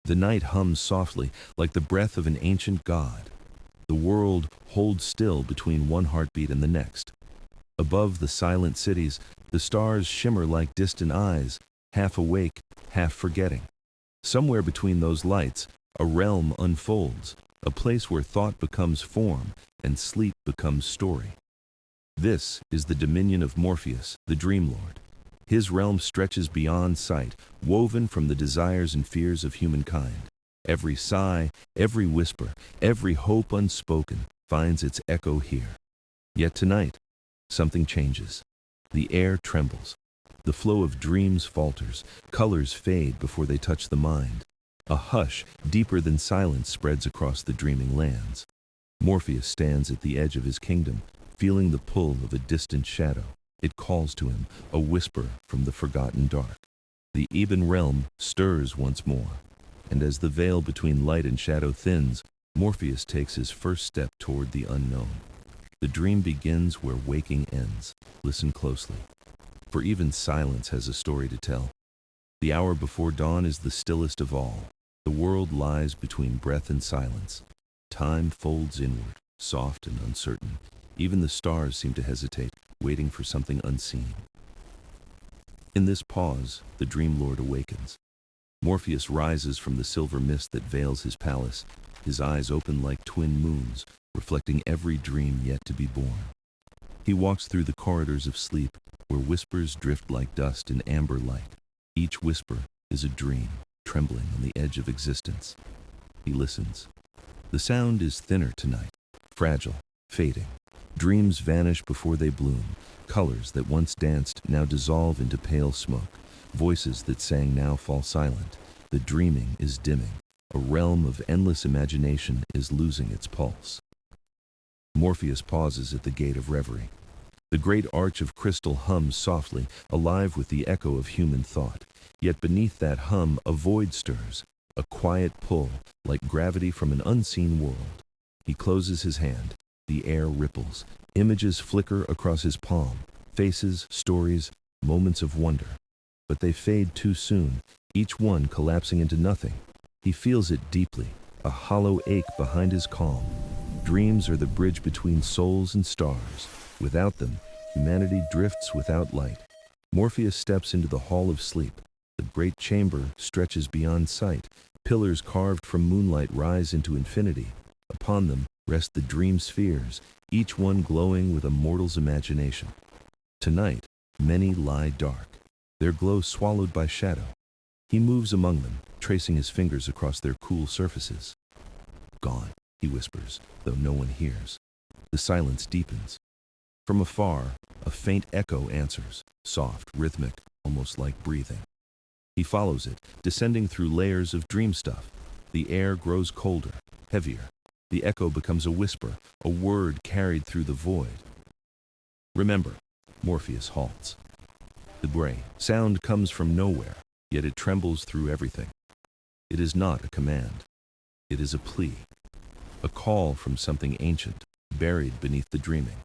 The night hums softly, like the breath of an ancient god. The world holds still between one heartbeat and the next. Above the silent cities, the stars shimmer like distant eyes, half awake, half forgetting. Somewhere between those lights, a realm unfolds, a place where thought becomes form and sleep becomes story. This is the dominion of Morpheus, the Dreamlord. His realm stretches beyond sight, woven from the desires and fears of humankind. Every sigh, every whisper, every hope unspoken finds its echo here. Yet tonight, something changes. The air trembles. The flow of dreams falters. Colors fade before they touch the mind. A hush, deeper than silence, spreads across the dreaming lands. Morpheus stands at the edge of his kingdom, feeling the pull of a distant shadow. It calls to him, a whisper from the forgotten dark. The Ebon Realm stirs once more, and as the veil between light and shadow thins, Morpheus takes his first step toward the unknown. The dream begins where waking ends. Listen closely, for even silence has a story to tell. The hour before dawn is the stillest of all. The world lies between breath and silence. Time folds inward, soft and uncertain. Even the stars seem to hesitate, waiting for something unseen. In this pause, the Dreamlord awakens. Morpheus rises from the silver mist that veils his palace, his eyes open like twin moons, reflecting every dream yet to be born. He walks through the corridors of sleep, where whispers drift like dust in amber light. Each whisper is a dream, trembling on the edge of existence. He listens. The sound is thinner tonight, fragile, fading. Dreams vanish before they bloom. Colors that once danced now dissolve into pale smoke. Voices that sang now fall silent. The dreaming is dimming. A realm of endless imagination is losing its pulse. Morpheus pauses at the gate of reverie. The great arch of crystal hums softly, alive with the echo of human thought. Yet beneath that hum, a void stirs, a quiet pull, like gravity from an unseen world. He closes his hand. The air ripples. Images flicker across his palm. Faces, stories, moments of wonder. But they fade too soon, each one collapsing into nothing. He feels it deeply, a hollow ache behind his calm. Dreams are the bridge between souls and stars. Without them, humanity drifts without light. Morpheus steps into the hall of sleep. The great chamber stretches beyond sight. Pillars carved from moonlight rise into infinity. Upon them rest the dream spheres, each one glowing with a mortal's imagination. Tonight, many lie dark, their glow swallowed by shadow. He moves among them, tracing his fingers across their cool surfaces. Gone, he whispers, though no one hears. The silence deepens. From afar, a faint echo answers, soft, rhythmic, almost like breathing. He follows it, descending through layers of dream stuff. The air grows colder, heavier. The echo becomes a whisper, a word carried through the void. Remember, Morpheus halts. The gray sound comes from nowhere, yet it trembles through everything. It is not a command. It is a plea, a call from something ancient, buried beneath the dreaming.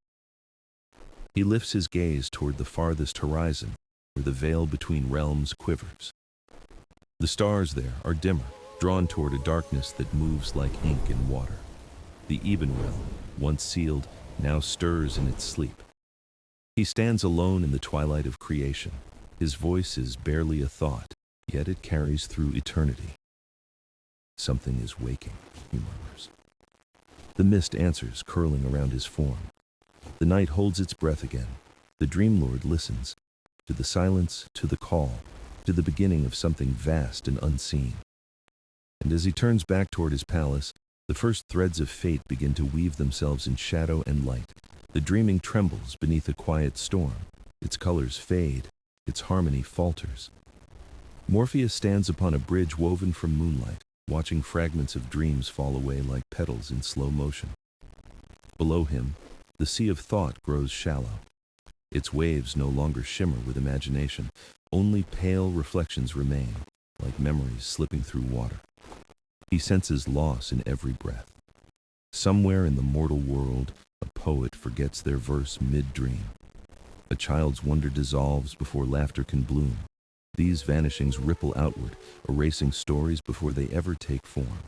He lifts his gaze toward the farthest horizon, where the veil between realms quivers. The stars there are dimmer, drawn toward a darkness that moves like ink in water. The Ebon Realm, once sealed, now stirs in its sleep. He stands alone in the twilight of creation. His voice is barely a thought, yet it carries through eternity. Something is waking, he murmurs. The mist answers, curling around his form. The night holds its breath again. The Dreamlord listens, to the silence, to the call, to the beginning of something vast and unseen. And as he turns back toward his palace, the first threads of fate begin to weave themselves in shadow and light. The dreaming trembles beneath a quiet storm. Its colors fade, its harmony falters. Morpheus stands upon a bridge woven from moonlight, watching fragments of dreams fall away like petals in slow motion. Below him, the sea of thought grows shallow. Its waves no longer shimmer with imagination. Only pale reflections remain, like memories slipping through water. He senses loss in every breath. Somewhere in the mortal world, a poet forgets their verse mid-dream. A child's wonder dissolves before laughter can bloom. These vanishings ripple outward, erasing stories before they ever take form.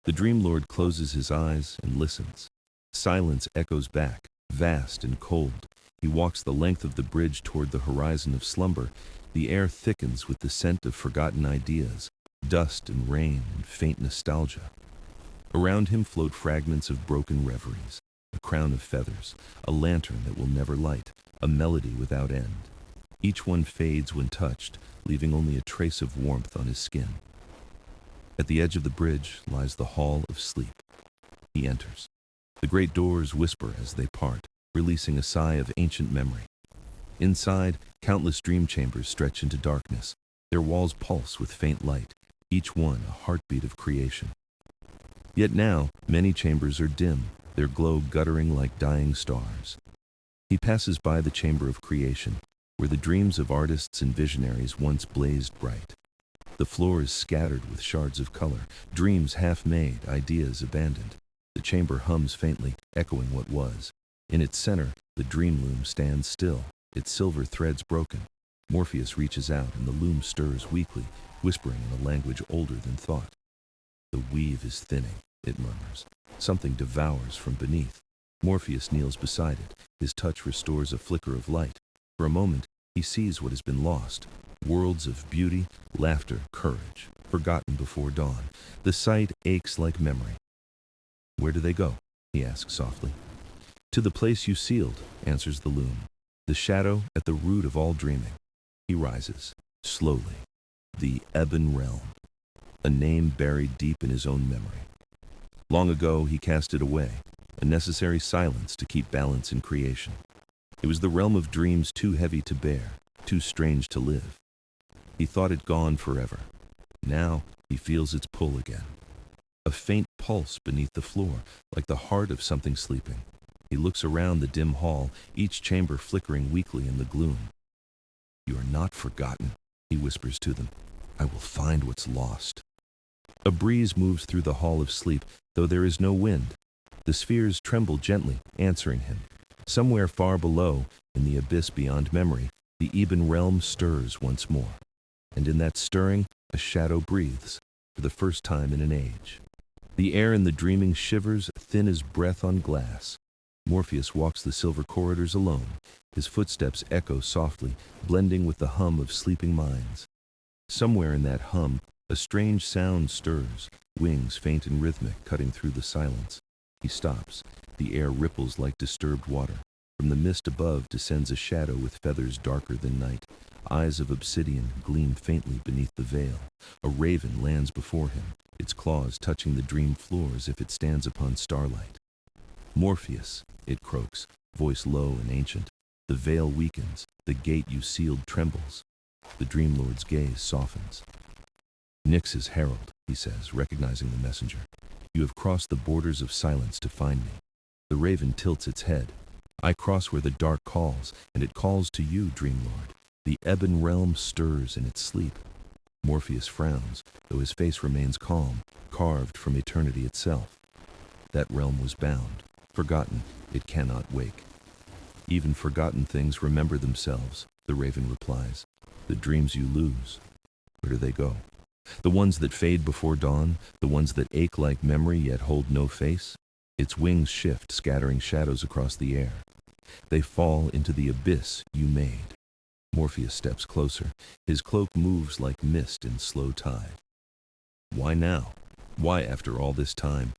The Dreamlord closes his eyes and listens. Silence echoes back, vast and cold. He walks the length of the bridge toward the horizon of slumber. The air thickens with the scent of forgotten ideas, dust and rain and faint nostalgia. Around him float fragments of broken reveries, a crown of feathers, a lantern that will never light, a melody without end. Each one fades when touched, leaving only a trace of warmth on his skin. At the edge of the bridge lies the Hall of Sleep. He enters. The great doors whisper as they part, releasing a sigh of ancient memory. Inside, countless dream chambers stretch into darkness. Their walls pulse with faint light, each one a heartbeat of creation. Yet now, many chambers are dim, their glow guttering like dying stars. He passes by the chamber of creation, where the dreams of artists and visionaries once blazed bright. The floor is scattered with shards of color, dreams half-made, ideas abandoned. The chamber hums faintly, echoing what was. In its center, the dream loom stands still, its silver threads broken. Morpheus reaches out and the loom stirs weakly, whispering in a language older than thought. The weave is thinning, it murmurs. Something devours from beneath. Morpheus kneels beside it. His touch restores a flicker of light. For a moment, he sees what has been lost. Worlds of beauty, laughter, courage, forgotten before dawn. The sight aches like memory. Where do they go? He asks softly. To the place you sealed, answers the loom. The shadow at the root of all dreaming. He rises, slowly. The Ebon Realm. A name buried deep in his own memory. Long ago, he cast it away, a necessary silence to keep balance in creation. It was the realm of dreams too heavy to bear, too strange to live. He thought it gone forever. Now, he feels its pull again. A faint pulse beneath the floor, like the heart of something sleeping. He looks around the dim hall, each chamber flickering weakly in the gloom. You are not forgotten, he whispers to them. I will find what's lost. A breeze moves through the hall of sleep, though there is no wind. The spheres tremble gently, answering him. Somewhere far below, in the abyss beyond memory, the Ebon Realm stirs once more. And in that stirring, a shadow breathes, for the first time in an age. The air in the dreaming shivers, thin as breath on glass. Morpheus walks the silver corridors alone. His footsteps echo softly, blending with the hum of sleeping minds. Somewhere in that hum, a strange sound stirs, wings faint and rhythmic cutting through the silence. He stops. The air ripples like disturbed water. From the mist above descends a shadow with feathers darker than night. Eyes of obsidian gleam faintly beneath the veil. A raven lands before him, its claws touching the dream floor as if it stands upon starlight. Morpheus, it croaks, voice low and ancient. The veil weakens, the gate you sealed trembles. The Dreamlord's gaze softens. Nyx's herald, he says, recognizing the messenger. You have crossed the borders of silence to find me. The raven tilts its head. I cross where the dark calls, and it calls to you, Dreamlord. The Ebon Realm stirs in its sleep. Morpheus frowns, though his face remains calm, carved from eternity itself. That realm was bound, forgotten, it cannot wake. Even forgotten things remember themselves, the raven replies. The dreams you lose, where do they go? The ones that fade before dawn, the ones that ache like memory yet hold no face? Its wings shift, scattering shadows across the air. They fall into the abyss you made. Morpheus steps closer. His cloak moves like mist in slow tide. Why now? Why after all this time?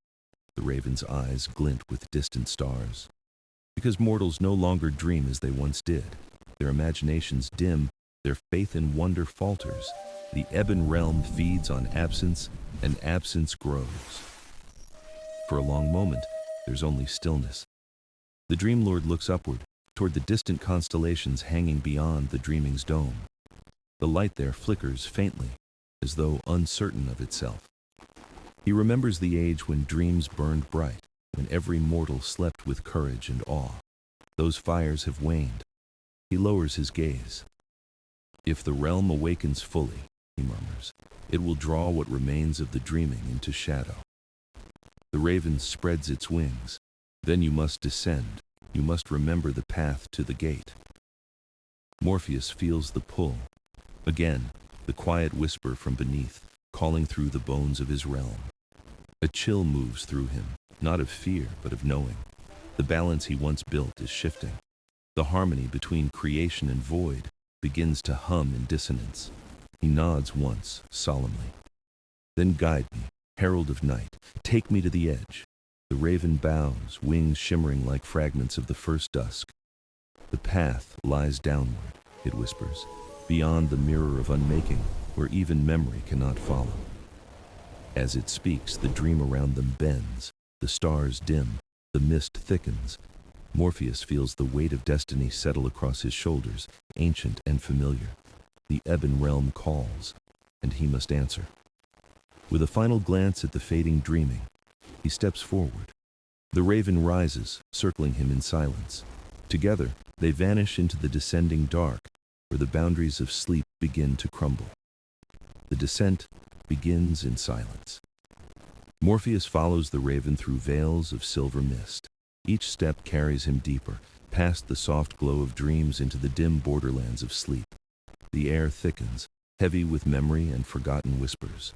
The raven's eyes glint with distant stars. Because mortals no longer dream as they once did. Their imaginations dim, their faith in wonder falters. The Ebon Realm feeds on absence, and absence grows. For a long moment, there's only stillness. The Dreamlord looks upward, toward the distant constellations hanging beyond the dreaming's dome. The light there flickers faintly, as though uncertain of itself. He remembers the age when dreams burned bright, when every mortal slept with courage and awe. Those fires have waned. He lowers his gaze. If the realm awakens fully, he murmurs, it will draw what remains of the dreaming into shadow. The raven spreads its wings. Then you must descend. You must remember the path to the gate. Morpheus feels the pull. Again, the quiet whisper from beneath, calling through the bones of his realm. A chill moves through him, not of fear, but of knowing. The balance he once built is shifting. The harmony between creation and void begins to hum in dissonance. He nods once, solemnly. Then guide me, herald of night, take me to the edge. The raven bows, wings shimmering like fragments of the first dusk. The path lies downward, it whispers, beyond the mirror of unmaking, where even memory cannot follow. As it speaks, the dream around them bends, the stars dim, the mist thickens. Morpheus feels the weight of destiny settle across his shoulders, ancient and familiar. The Ebon Realm calls, and he must answer. With a final glance at the fading dreaming, he steps forward. The raven rises, circling him in silence. Together, they vanish into the descending dark, where the boundaries of sleep begin to crumble. The descent begins in silence. Morpheus follows the raven through veils of silver mist. Each step carries him deeper, past the soft glow of dreams into the dim borderlands of sleep. The air thickens, heavy with memory and forgotten whispers.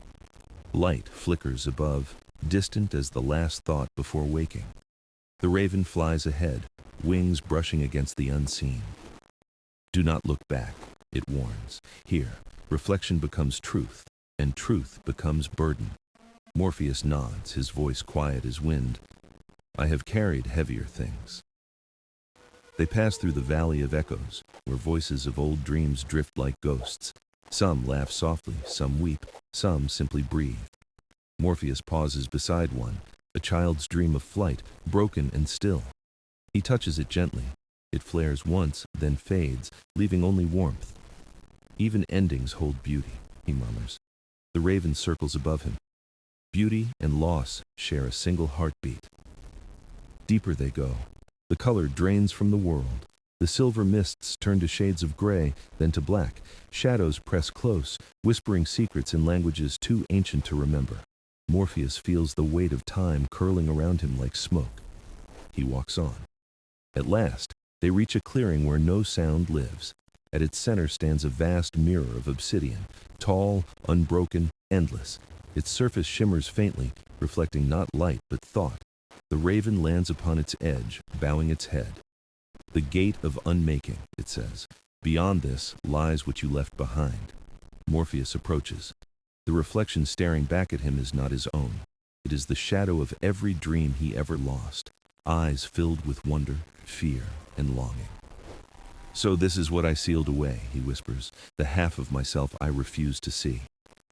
Light flickers above, distant as the last thought before waking. The raven flies ahead, wings brushing against the unseen. Do not look back, it warns. Here, reflection becomes truth, and truth becomes burden. Morpheus nods, his voice quiet as wind. I have carried heavier things. They pass through the valley of echoes, where voices of old dreams drift like ghosts. Some laugh softly, some weep, some simply breathe. Morpheus pauses beside one, a child's dream of flight, broken and still. He touches it gently. It flares once, then fades, leaving only warmth. Even endings hold beauty, he murmurs. The raven circles above him. Beauty and loss share a single heartbeat. Deeper they go. The color drains from the world. The silver mists turn to shades of gray, then to black. Shadows press close, whispering secrets in languages too ancient to remember. Morpheus feels the weight of time curling around him like smoke. He walks on. At last, they reach a clearing where no sound lives. At its center stands a vast mirror of obsidian, tall, unbroken, endless. Its surface shimmers faintly, reflecting not light but thought. The raven lands upon its edge, bowing its head. The gate of unmaking, it says. Beyond this lies what you left behind. Morpheus approaches. The reflection staring back at him is not his own. It is the shadow of every dream he ever lost, eyes filled with wonder, fear, and longing. So this is what I sealed away, he whispers, the half of myself I refuse to see.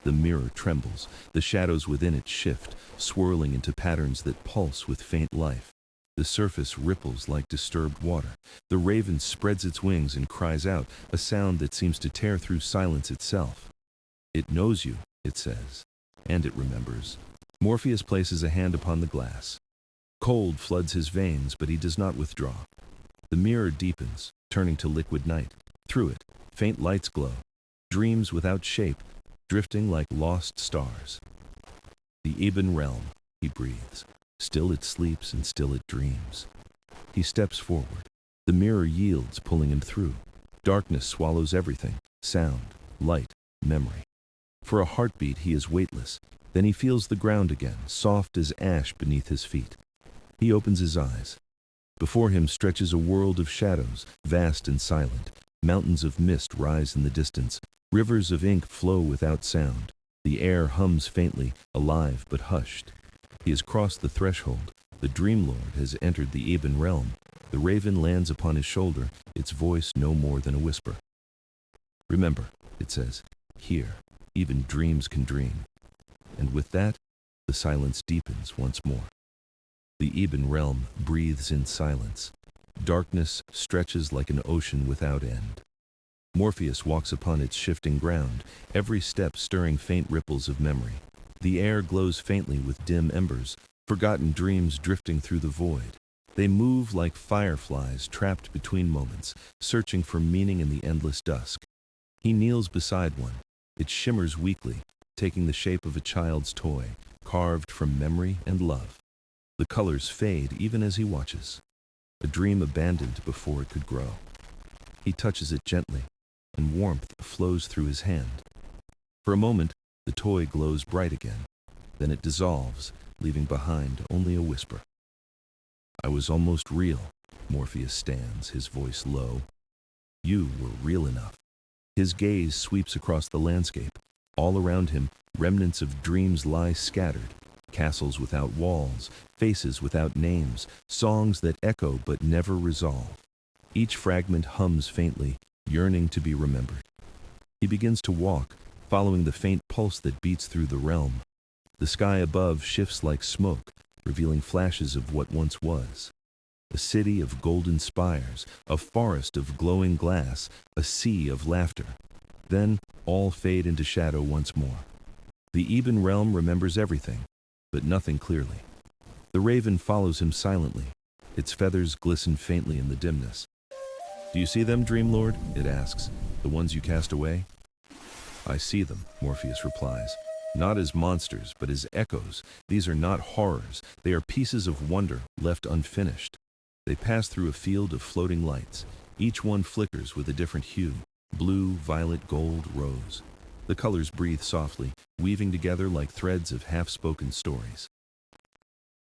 The mirror trembles, the shadows within it shift, swirling into patterns that pulse with faint life. The surface ripples like disturbed water. The raven spreads its wings and cries out, a sound that seems to tear through silence itself. It knows you, it says, and it remembers. Morpheus places a hand upon the glass. Cold floods his veins, but he does not withdraw. The mirror deepens, turning to liquid night. Through it, faint lights glow, dreams without shape, drifting like lost stars. The Ebon Realm, he breathes. Still it sleeps and still it dreams. He steps forward. The mirror yields, pulling him through. Darkness swallows everything, sound, light, memory. For a heartbeat he is weightless. Then he feels the ground again, soft as ash beneath his feet. He opens his eyes. Before him stretches a world of shadows, vast and silent. Mountains of mist rise in the distance. Rivers of ink flow without sound. The air hums faintly, alive but hushed. He has crossed the threshold. The Dreamlord has entered the Ebon Realm. The raven lands upon his shoulder, its voice no more than a whisper. Remember, it says, here, even dreams can dream. And with that, the silence deepens once more. The Ebon Realm breathes in silence. Darkness stretches like an ocean without end. Morpheus walks upon its shifting ground, every step stirring faint ripples of memory. The air glows faintly with dim embers, forgotten dreams drifting through the void. They move like fireflies trapped between moments, searching for meaning in the endless dusk. He kneels beside one. It shimmers weakly, taking the shape of a child's toy, carved from memory and love. The colors fade even as he watches. A dream abandoned before it could grow. He touches it gently. and warmth flows through his hand. For a moment, the toy glows bright again. Then it dissolves, leaving behind only a whisper. I was almost real. Morpheus stands, his voice low. You were real enough. His gaze sweeps across the landscape. All around him, remnants of dreams lie scattered. Castles without walls, faces without names, songs that echo but never resolve. Each fragment hums faintly, yearning to be remembered. He begins to walk, following the faint pulse that beats through the realm. The sky above shifts like smoke, revealing flashes of what once was. A city of golden spires, a forest of glowing glass, a sea of laughter. Then all fade into shadow once more. The Ebon Realm remembers everything, but nothing clearly. The raven follows him silently. Its feathers glisten faintly in the dimness. Do you see them, Dreamlord? It asks. The ones you cast away? I see them, Morpheus replies. Not as monsters, but as echoes. These are not horrors. They are pieces of wonder left unfinished. They pass through a field of floating lights. Each one flickers with a different hue. Blue, violet, gold, rose. The colors breathe softly, weaving together like threads of half-spoken stories.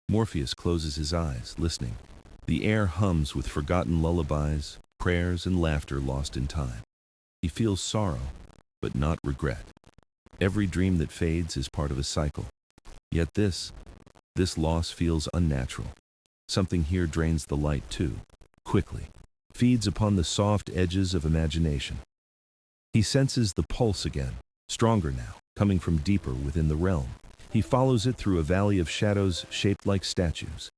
Morpheus closes his eyes, listening. The air hums with forgotten lullabies, prayers, and laughter lost in time. He feels sorrow, but not regret. Every dream that fades is part of a cycle. Yet this loss feels unnatural. Something here drains the light too, quickly, feeds upon the soft edges of imagination. He senses the pulse again, stronger now, coming from deeper within the realm. He follows it through a valley of shadows shaped like statues.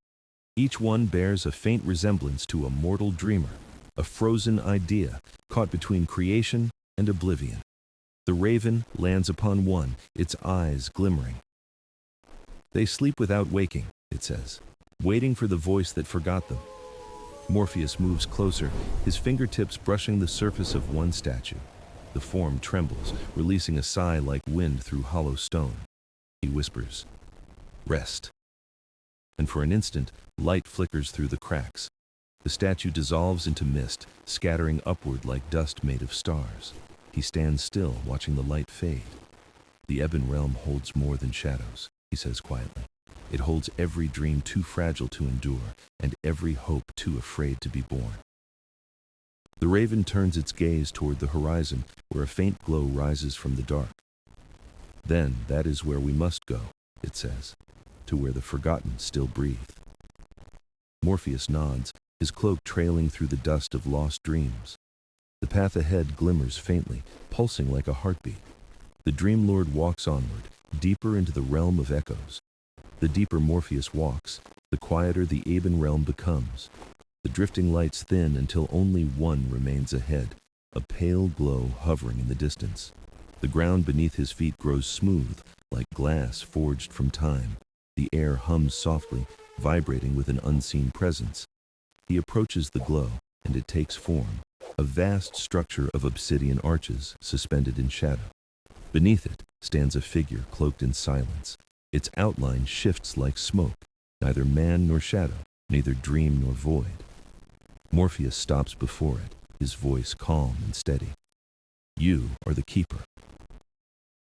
Each one bears a faint resemblance to a mortal dreamer, a frozen idea caught between creation and oblivion. The raven lands upon one, its eyes glimmering. They sleep without waking, it says, waiting for the voice that forgot them. Morpheus moves closer, his fingertips brushing the surface of one statue. The form trembles, releasing a sigh like wind through hollow stone. He whispers, "Rest." And for an instant, light flickers through the cracks. The statue dissolves into mist, scattering upward like dust made of stars. He stands still, watching the light fade. The Ebon Realm holds more than shadows, he says quietly. It holds every dream too fragile to endure, and every hope too afraid to be born. The raven turns its gaze toward the horizon, where a faint glow rises from the dark. Then that is where we must go, it says, to where the forgotten still breathe. Morpheus nods, his cloak trailing through the dust of lost dreams. The path ahead glimmers faintly, pulsing like a heartbeat. The Dreamlord walks onward, deeper into the realm of echoes. The deeper Morpheus walks, the quieter the Ebon Realm becomes. The drifting lights thin until only one remains ahead, a pale glow hovering in the distance. The ground beneath his feet grows smooth, like glass forged from time. The air hums softly, vibrating with an unseen presence. He approaches the glow, and it takes form, a vast structure of obsidian arches suspended in shadow. Beneath it stands a figure cloaked in silence. Its outline shifts like smoke, neither man nor shadow, neither dream nor void. Morpheus stops before it, his voice calm and steady. You are the keeper.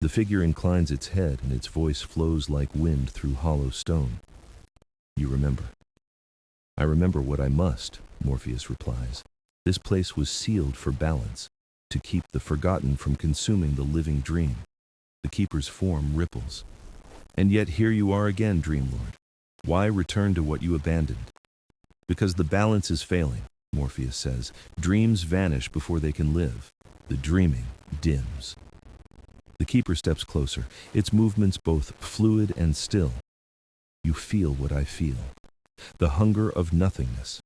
The figure inclines its head, and its voice flows like wind through hollow stone. You remember. I remember what I must, Morpheus replies. This place was sealed for balance, to keep the forgotten from consuming the living dream. The keeper's form ripples. And yet here you are again, Dreamlord. Why return to what you abandoned? Because the balance is failing, Morpheus says. Dreams vanish before they can live. The dreaming dims. The keeper steps closer, its movements both fluid and still. You feel what I feel. The hunger of nothingness.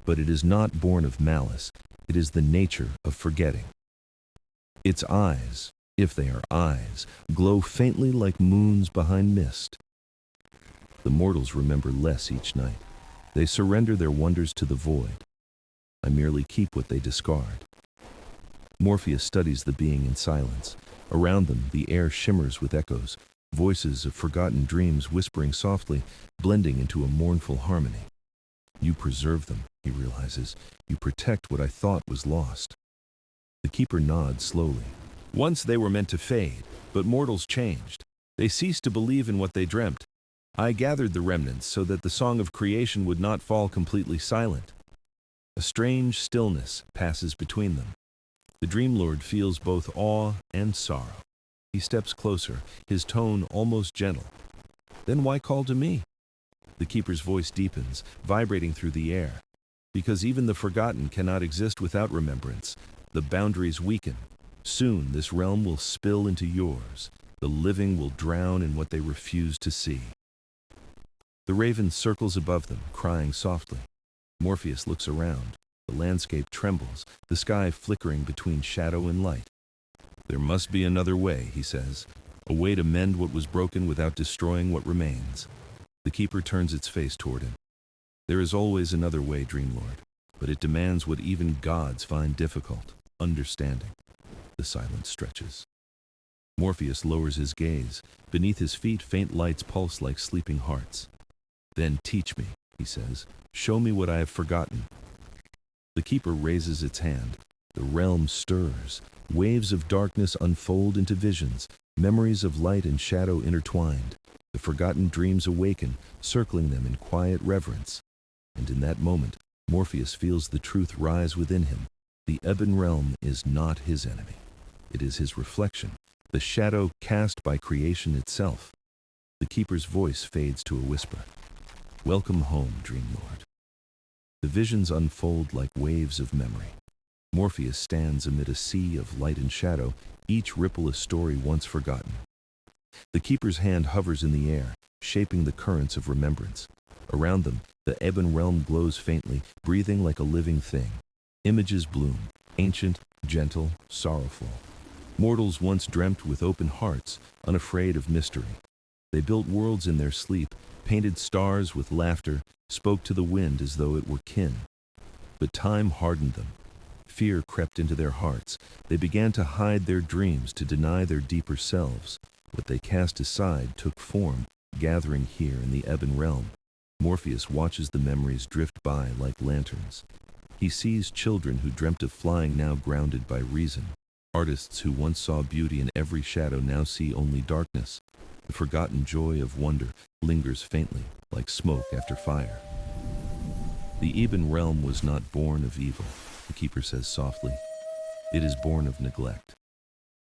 But it is not born of malice. It is the nature of forgetting. Its eyes, if they are eyes, glow faintly like moons behind mist. The mortals remember less each night. They surrender their wonders to the void. I merely keep what they discard. Morpheus studies the being in silence. Around them, the air shimmers with echoes, voices of forgotten dreams whispering softly, blending into a mournful harmony. You preserve them, he realizes. You protect what I thought was lost. The keeper nods slowly. Once they were meant to fade, but mortals changed. They ceased to believe in what they dreamt. I gathered the remnants so that the song of creation would not fall completely silent. A strange stillness passes between them. The Dreamlord feels both awe and sorrow. He steps closer, his tone almost gentle. Then why call to me? The keeper's voice deepens, vibrating through the air. Because even the forgotten cannot exist without remembrance. The boundaries weaken. Soon this realm will spill into yours. The living will drown in what they refuse to see. The raven circles above them, crying softly. Morpheus looks around. The landscape trembles, the sky flickering between shadow and light. There must be another way, he says. A way to mend what was broken without destroying what remains. The keeper turns its face toward him. There is always another way, Dreamlord, but it demands what even gods find difficult, understanding. The silence stretches. Morpheus lowers his gaze. Beneath his feet, faint lights pulse like sleeping hearts. Then teach me, he says. Show me what I have forgotten. The keeper raises its hand. The realm stirs. Waves of darkness unfold into visions, memories of light and shadow intertwined. The forgotten dreams awaken, circling them in quiet reverence. And in that moment, Morpheus feels the truth rise within him. The Ebon Realm is not his enemy. It is his reflection, the shadow cast by creation itself. The keeper's voice fades to a whisper. Welcome home, Dreamlord. The visions unfold like waves of memory. Morpheus stands amid a sea of light and shadow, each ripple a story once forgotten. The keeper's hand hovers in the air, shaping the currents of remembrance. Around them, the Ebon Realm glows faintly, breathing like a living thing. Images bloom, ancient, gentle, sorrowful. Mortals once dreamt with open hearts, unafraid of mystery. They built worlds in their sleep, painted stars with laughter, spoke to the wind as though it were kin. But time hardened them. Fear crept into their hearts. They began to hide their dreams, to deny their deeper selves. What they cast aside took form, gathering here in the Ebon Realm. Morpheus watches the memories drift by like lanterns. He sees children who dreamt of flying now grounded by reason. Artists who once saw beauty in every shadow now see only darkness. The forgotten joy of wonder lingers faintly, like smoke after fire. The Ebon Realm was not born of evil, the keeper says softly. It is born of neglect,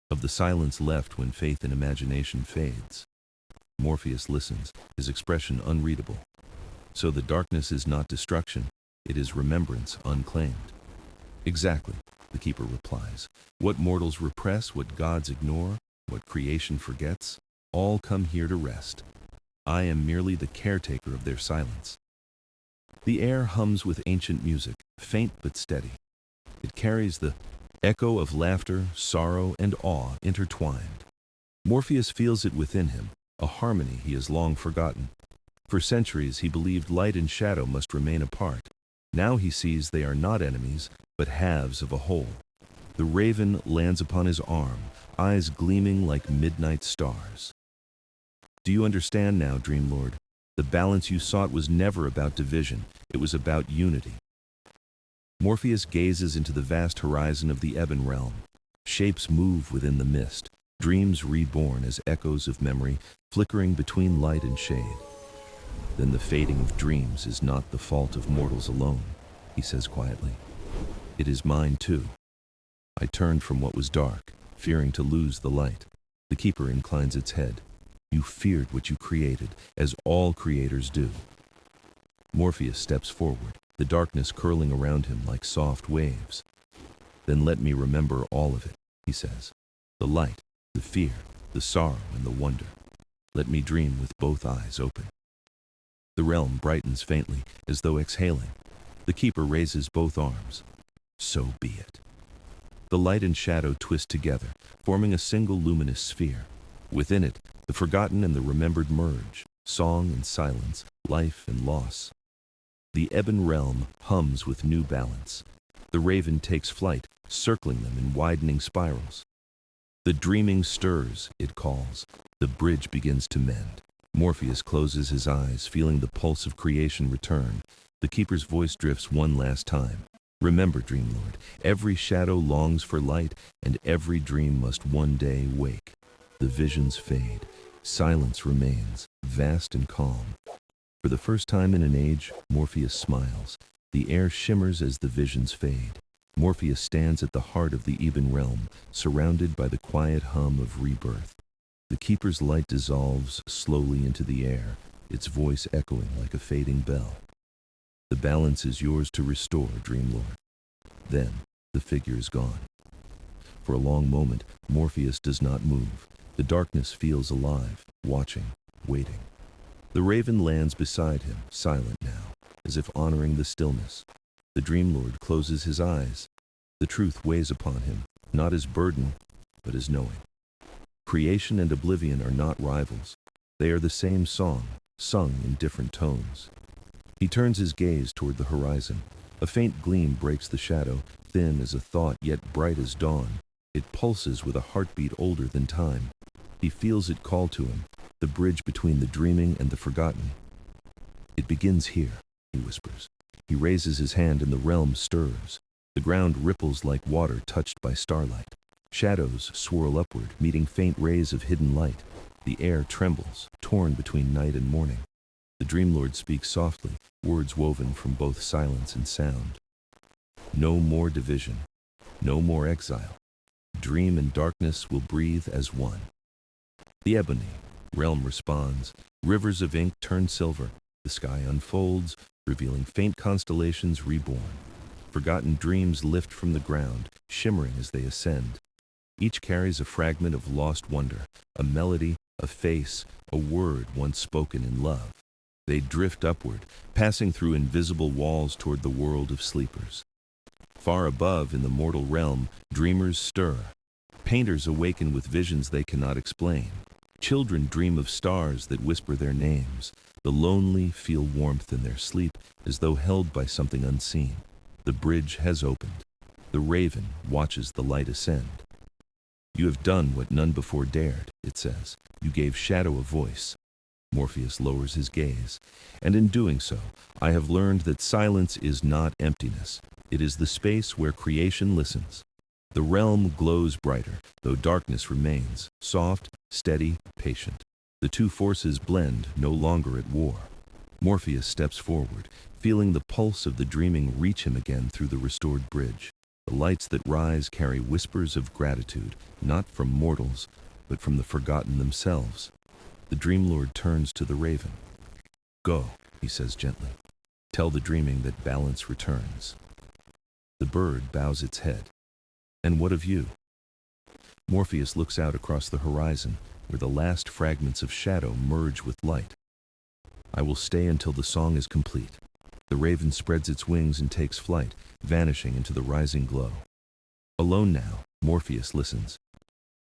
of the silence left when faith and imagination fades. Morpheus listens, his expression unreadable. So the darkness is not destruction, it is remembrance unclaimed. Exactly, the keeper replies. What mortals repress, what gods ignore, what creation forgets, all come here to rest. I am merely the caretaker of their silence. The air hums with ancient music, faint but steady. It carries the echo of laughter, sorrow, and awe intertwined. Morpheus feels it within him, a harmony he has long forgotten. For centuries he believed light and shadow must remain apart. Now he sees they are not enemies, but halves of a whole. The raven lands upon his arm, eyes gleaming like midnight stars. Do you understand now, Dreamlord? The balance you sought was never about division, it was about unity. Morpheus gazes into the vast horizon of the Ebon Realm. Shapes move within the mist, dreams reborn as echoes of memory, flickering between light and shade. Then the fading of dreams is not the fault of mortals alone, he says quietly. It is mine too. I turned from what was dark, fearing to lose the light. The keeper inclines its head. You feared what you created, as all creators do. Morpheus steps forward, the darkness curling around him like soft waves. Then let me remember all of it, he says. The light, the fear, the sorrow, and the wonder. Let me dream with both eyes open. The realm brightens faintly, as though exhaling. The keeper raises both arms. So be it. The light and shadow twist together, forming a single luminous sphere. Within it, the forgotten and the remembered merge, song and silence, life and loss. The Ebon Realm hums with new balance. The raven takes flight, circling them in widening spirals. The dreaming stirs, it calls. The bridge begins to mend. Morpheus closes his eyes, feeling the pulse of creation return. The keeper's voice drifts one last time. Remember, Dreamlord, every shadow longs for light, and every dream must one day wake. The visions fade. Silence remains, vast and calm. For the first time in an age, Morpheus smiles. The air shimmers as the visions fade. Morpheus stands at the heart of the Ebon Realm, surrounded by the quiet hum of rebirth. The Keeper's light dissolves slowly into the air, its voice echoing like a fading bell. The balance is yours to restore, Dreamlord. Then, the figure is gone. For a long moment, Morpheus does not move. The darkness feels alive, watching, waiting. The raven lands beside him, silent now, as if honoring the stillness. The Dreamlord closes his eyes. The truth weighs upon him, not as burden, but as knowing. Creation and oblivion are not rivals. They are the same song, sung in different tones. He turns his gaze toward the horizon. A faint gleam breaks the shadow, thin as a thought yet bright as dawn. It pulses with a heartbeat older than time. He feels it call to him, the bridge between the dreaming and the forgotten. It begins here, he whispers. He raises his hand and the realm stirs. The ground ripples like water touched by starlight. Shadows swirl upward, meeting faint rays of hidden light. The air trembles, torn between night and morning. The Dreamlord speaks softly, words woven from both silence and sound. No more division, no more exile. Dream and darkness will breathe as one. The ebony realm responds. Rivers of ink turn silver. The sky unfolds, revealing faint constellations reborn. Forgotten dreams lift from the ground, shimmering as they ascend. Each carries a fragment of lost wonder, a melody, a face, a word once spoken in love. They drift upward, passing through invisible walls toward the world of sleepers. Far above in the mortal realm, dreamers stir. Painters awaken with visions they cannot explain. Children dream of stars that whisper their names. The lonely feel warmth in their sleep as though held by something unseen. The bridge has opened. The raven watches the light ascend. You have done what none before dared, it says. You gave shadow a voice. Morpheus lowers his gaze. And in doing so, I have learned that silence is not emptiness. It is the space where creation listens. The realm glows brighter, though darkness remains, soft, steady, patient. The two forces blend, no longer at war. Morpheus steps forward, feeling the pulse of the dreaming reach him again through the restored bridge. The lights that rise carry whispers of gratitude, not from mortals, but from the forgotten themselves. The Dreamlord turns to the raven. Go, he says gently. Tell the dreaming that balance returns. The bird bows its head. And what of you? Morpheus looks out across the horizon, where the last fragments of shadow merge with light. I will stay until the song is complete. The raven spreads its wings and takes flight, vanishing into the rising glow. Alone now, Morpheus listens.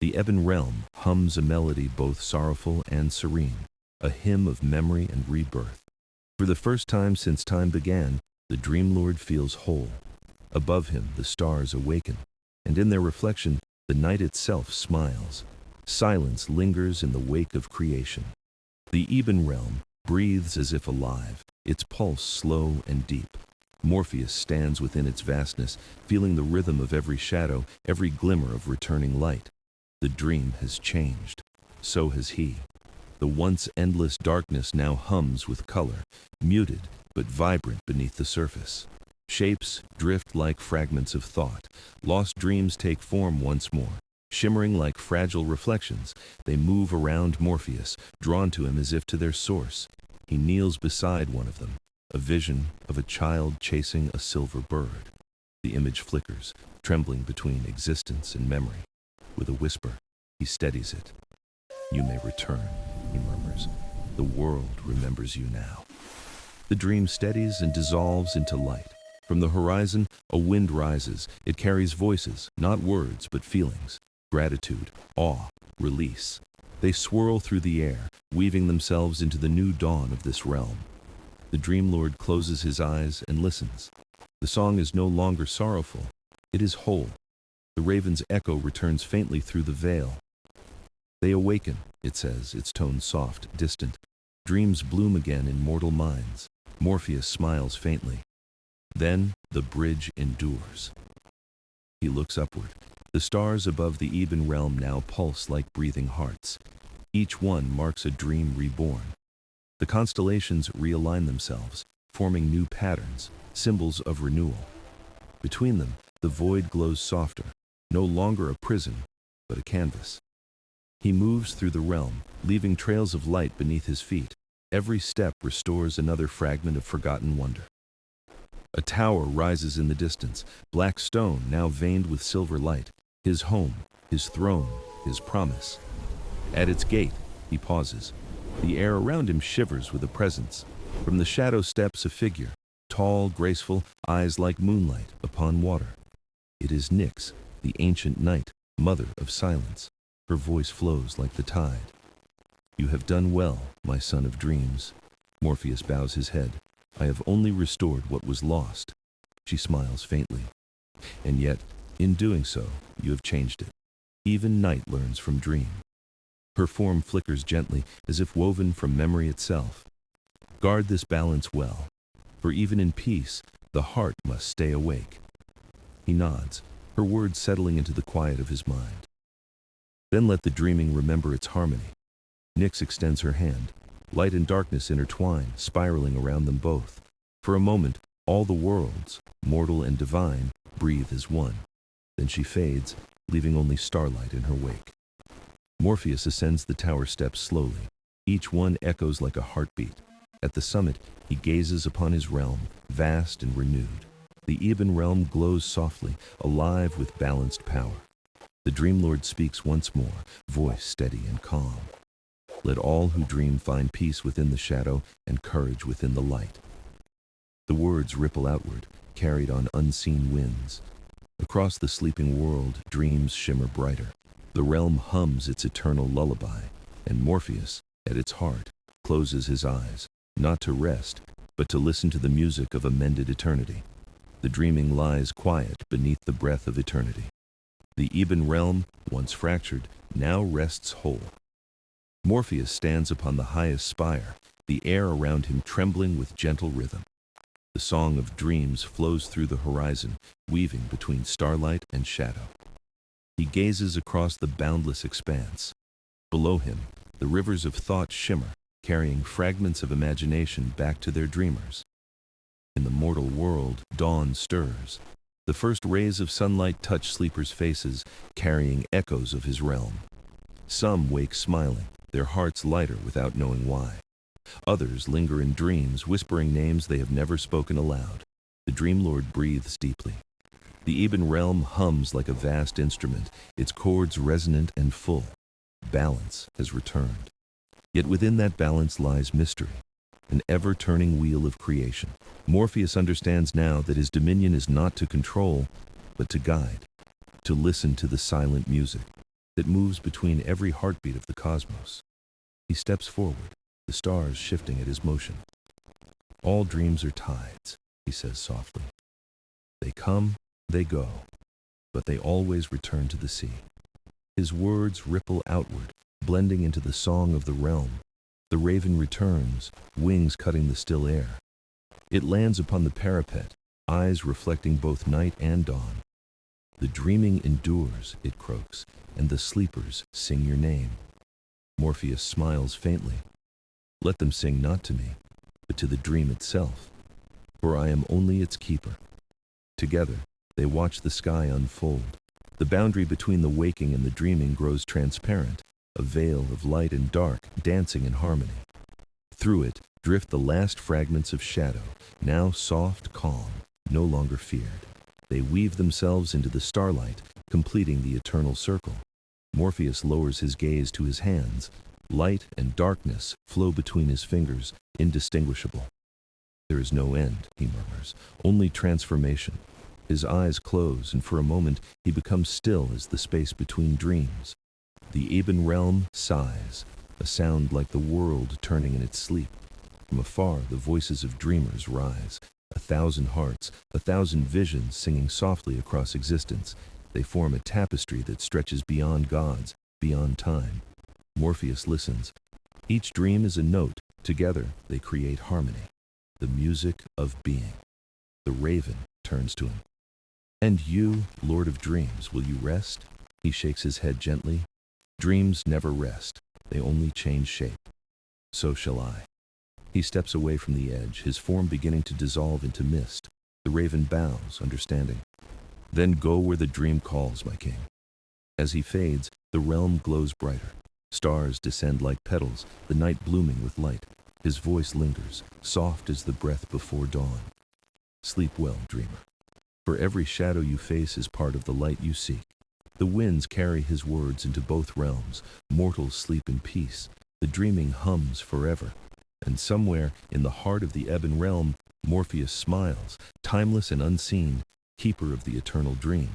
The Ebon Realm hums a melody both sorrowful and serene, a hymn of memory and rebirth. For the first time since time began, the Dreamlord feels whole. Above him, the stars awaken, and in their reflection, the night itself smiles. Silence lingers in the wake of creation. The Ebon Realm breathes as if alive, its pulse slow and deep. Morpheus stands within its vastness, feeling the rhythm of every shadow, every glimmer of returning light. The dream has changed. So has he. The once endless darkness now hums with color, muted but vibrant beneath the surface. Shapes drift like fragments of thought. Lost dreams take form once more. Shimmering like fragile reflections, they move around Morpheus, drawn to him as if to their source. He kneels beside one of them, a vision of a child chasing a silver bird. The image flickers, trembling between existence and memory. With a whisper, he steadies it. You may return, he murmurs. The world remembers you now. The dream steadies and dissolves into light. From the horizon, a wind rises. It carries voices, not words, but feelings. Gratitude, awe, release. They swirl through the air, weaving themselves into the new dawn of this realm. The Dreamlord closes his eyes and listens. The song is no longer sorrowful. It is whole. The raven's echo returns faintly through the veil. They awaken, it says, its tone soft, distant. Dreams bloom again in mortal minds. Morpheus smiles faintly. Then the bridge endures. He looks upward. The stars above the Ebon Realm now pulse like breathing hearts. Each one marks a dream reborn. The constellations realign themselves, forming new patterns, symbols of renewal. Between them, the void glows softer, no longer a prison, but a canvas. He moves through the realm, leaving trails of light beneath his feet. Every step restores another fragment of forgotten wonder. A tower rises in the distance, black stone now veined with silver light, his home, his throne, his promise. At its gate, he pauses. The air around him shivers with a presence. From the shadow steps a figure, tall, graceful, eyes like moonlight upon water. It is Nyx, the ancient night, mother of silence. Her voice flows like the tide. "You have done well, my son of dreams." Morpheus bows his head. "I have only restored what was lost." She smiles faintly. "And yet, in doing so, you have changed it. Even night learns from dream." Her form flickers gently, as if woven from memory itself. "Guard this balance well, for even in peace, the heart must stay awake." He nods, her words settling into the quiet of his mind. "Then let the dreaming remember its harmony." Nyx extends her hand. Light and darkness intertwine, spiraling around them both. For a moment, all the worlds, mortal and divine, breathe as one. Then she fades, leaving only starlight in her wake. Morpheus ascends the tower steps slowly. Each one echoes like a heartbeat. At the summit, he gazes upon his realm, vast and renewed. The Ebon Realm glows softly, alive with balanced power. The Dreamlord speaks once more, voice steady and calm. "Let all who dream find peace within the shadow and courage within the light." The words ripple outward, carried on unseen winds. Across the sleeping world, dreams shimmer brighter. The realm hums its eternal lullaby, and Morpheus, at its heart, closes his eyes, not to rest, but to listen to the music of a mended eternity. The dreaming lies quiet beneath the breath of eternity. The Ebon Realm, once fractured, now rests whole. Morpheus stands upon the highest spire, the air around him trembling with gentle rhythm. The song of dreams flows through the horizon, weaving between starlight and shadow. He gazes across the boundless expanse. Below him, the rivers of thought shimmer, carrying fragments of imagination back to their dreamers. In the mortal world, dawn stirs. The first rays of sunlight touch sleepers' faces, carrying echoes of his realm. Some wake smiling, their hearts lighter without knowing why. Others linger in dreams, whispering names they have never spoken aloud. The Dreamlord breathes deeply. The Ebon Realm hums like a vast instrument, its chords resonant and full. Balance has returned. Yet within that balance lies mystery, an ever-turning wheel of creation. Morpheus understands now that his dominion is not to control, but to guide, to listen to the silent music that moves between every heartbeat of the cosmos. He steps forward, the stars shifting at his motion. "All dreams are tides," he says softly. "They come, they go, but they always return to the sea." His words ripple outward, blending into the song of the realm. The raven returns, wings cutting the still air. It lands upon the parapet, eyes reflecting both night and dawn. "The dreaming endures," it croaks, "and the sleepers sing your name." Morpheus smiles faintly. "Let them sing not to me, but to the dream itself, for I am only its keeper." Together, they watch the sky unfold. The boundary between the waking and the dreaming grows transparent, a veil of light and dark dancing in harmony. Through it drift the last fragments of shadow, now soft, calm, no longer feared. They weave themselves into the starlight, completing the eternal circle. Morpheus lowers his gaze to his hands. Light and darkness flow between his fingers, indistinguishable. "There is no end," he murmurs, "only transformation." His eyes close, and for a moment he becomes still as the space between dreams. The Ebon Realm sighs, a sound like the world turning in its sleep. From afar, the voices of dreamers rise, 1,000 hearts, 1,000 visions singing softly across existence. They form a tapestry that stretches beyond gods, beyond time. Morpheus listens. Each dream is a note. Together, they create harmony, the music of being. The raven turns to him. And you, Lord of Dreams, will you rest? He shakes his head gently. Dreams never rest. They only change shape. So shall I. He steps away from the edge, his form beginning to dissolve into mist. The raven bows, understanding. Then go where the dream calls, my king. As he fades, the realm glows brighter. Stars descend like petals, the night blooming with light. His voice lingers, soft as the breath before dawn. Sleep well, dreamer. For every shadow you face is part of the light you seek. The winds carry his words into both realms. Mortals sleep in peace. The dreaming hums forever. And somewhere in the heart of the Ebon Realm, Morpheus smiles, timeless and unseen, keeper of the eternal dream.